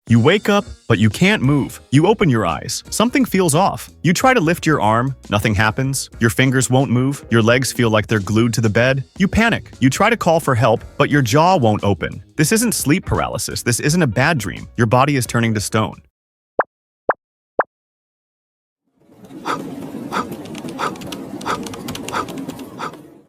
You wake up, but you can't move. You open your eyes. Something feels off. You try to lift your arm. Nothing happens. Your fingers won't move. Your legs feel like they're glued to the bed. You panic. You try to call for help, but your jaw won't open. This isn't sleep paralysis. This isn't a bad dream. Your body is turning to stone.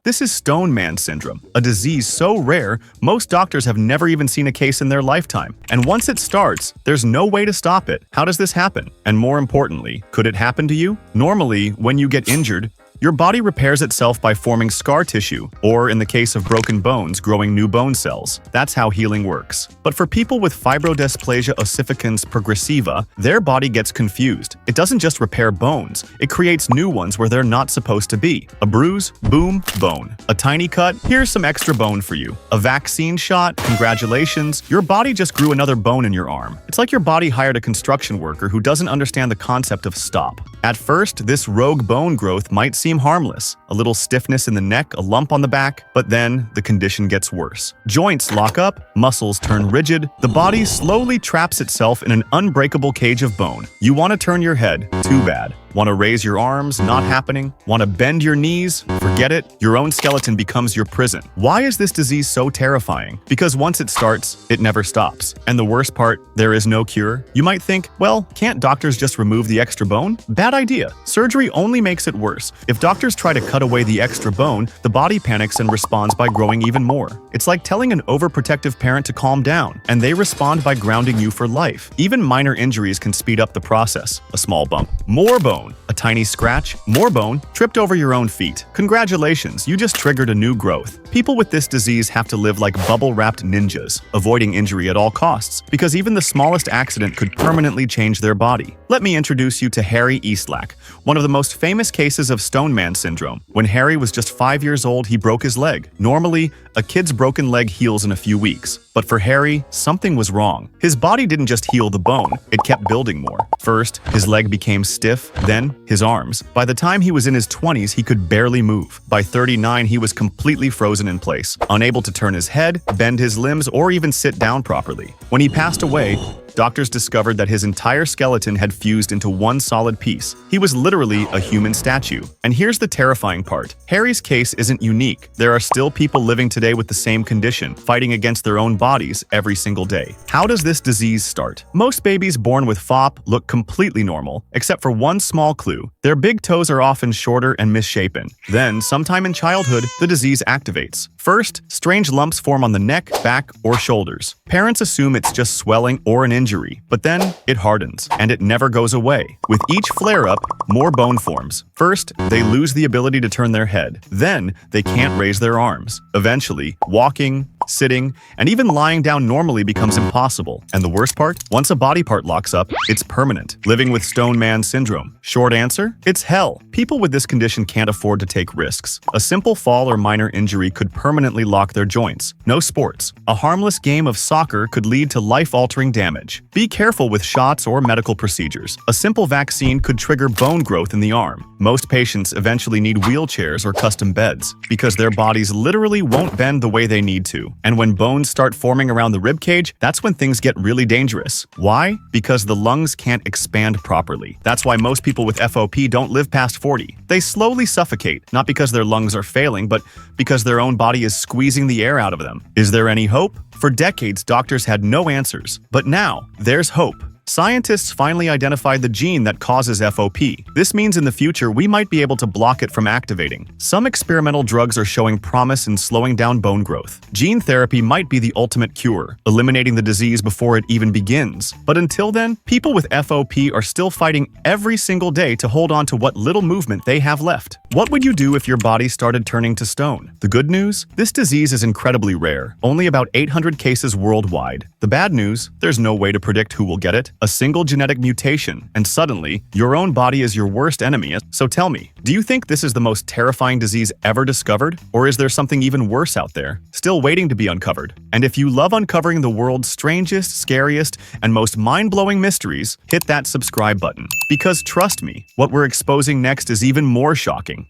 This is Stone Man syndrome, a disease so rare, most doctors have never even seen a case in their lifetime. And once it starts, there's no way to stop it. How does this happen? And more importantly, could it happen to you? Normally, when you get injured, your body repairs itself by forming scar tissue, or in the case of broken bones, growing new bone cells. That's how healing works. But for people with fibrodysplasia ossificans progressiva, their body gets confused. It doesn't just repair bones, it creates new ones where they're not supposed to be. A bruise, boom, bone. A tiny cut, here's some extra bone for you. A vaccine shot, congratulations, your body just grew another bone in your arm. It's like your body hired a construction worker who doesn't understand the concept of stop. At first, this rogue bone growth might seem harmless, a little stiffness in the neck, a lump on the back, but then the condition gets worse. Joints lock up, muscles turn rigid, the body slowly traps itself in an unbreakable cage of bone. You want to turn your head, too bad. Want to raise your arms? Not happening. Want to bend your knees? Forget it. Your own skeleton becomes your prison. Why is this disease so terrifying? Because once it starts, it never stops. And the worst part, there is no cure. You might think, well, can't doctors just remove the extra bone? Bad idea. Surgery only makes it worse. If doctors try to cut away the extra bone, the body panics and responds by growing even more. It's like telling an overprotective parent to calm down, and they respond by grounding you for life. Even minor injuries can speed up the process. A small bump, more bone. A tiny scratch, more bone, tripped over your own feet. Congratulations, you just triggered a new growth. People with this disease have to live like bubble-wrapped ninjas, avoiding injury at all costs, because even the smallest accident could permanently change their body. Let me introduce you to Harry Eastlack, one of the most famous cases of Stone Man syndrome. When Harry was just 5 years old, he broke his leg. Normally, a kid's broken leg heals in a few weeks. But for Harry, something was wrong. His body didn't just heal the bone, it kept building more. First, his leg became stiff, then his arms. By the time he was in his 20s, he could barely move. By 39, he was completely frozen in place, unable to turn his head, bend his limbs, or even sit down properly. When he passed away, doctors discovered that his entire skeleton had fused into one solid piece. He was literally a human statue. And here's the terrifying part. Harry's case isn't unique. There are still people living today with the same condition, fighting against their own bodies every single day. How does this disease start? Most babies born with FOP look completely normal, except for one small clue. Their big toes are often shorter and misshapen. Then, sometime in childhood, the disease activates. First, strange lumps form on the neck, back, or shoulders. Parents assume it's just swelling or an injury, but then it hardens, and it never goes away. With each flare-up, more bone forms. First, they lose the ability to turn their head. Then, they can't raise their arms. Eventually, walking, sitting, and even lying down normally becomes impossible. And the worst part? Once a body part locks up, it's permanent. Living with Stone Man syndrome. Short answer? It's hell. People with this condition can't afford to take risks. A simple fall or minor injury could permanently lock their joints. No sports. A harmless game of soccer could lead to life-altering damage. Be careful with shots or medical procedures. A simple vaccine could trigger bone growth in the arm. Most patients eventually need wheelchairs or custom beds because their bodies literally won't bend the way they need to. And when bones start forming around the ribcage, that's when things get really dangerous. Why? Because the lungs can't expand properly. That's why most people with FOP don't live past 40. They slowly suffocate, not because their lungs are failing, but because their own body is squeezing the air out of them. Is there any hope? For decades, doctors had no answers. But now, there's hope. Scientists finally identified the gene that causes FOP. This means in the future we might be able to block it from activating. Some experimental drugs are showing promise in slowing down bone growth. Gene therapy might be the ultimate cure, eliminating the disease before it even begins. But until then, people with FOP are still fighting every single day to hold on to what little movement they have left. What would you do if your body started turning to stone? The good news? This disease is incredibly rare, only about 800 cases worldwide. The bad news? There's no way to predict who will get it. A single genetic mutation, and suddenly, your own body is your worst enemy. So tell me, do you think this is the most terrifying disease ever discovered? Or is there something even worse out there, still waiting to be uncovered? And if you love uncovering the world's strangest, scariest, and most mind-blowing mysteries, hit that subscribe button. Because trust me, what we're exposing next is even more shocking.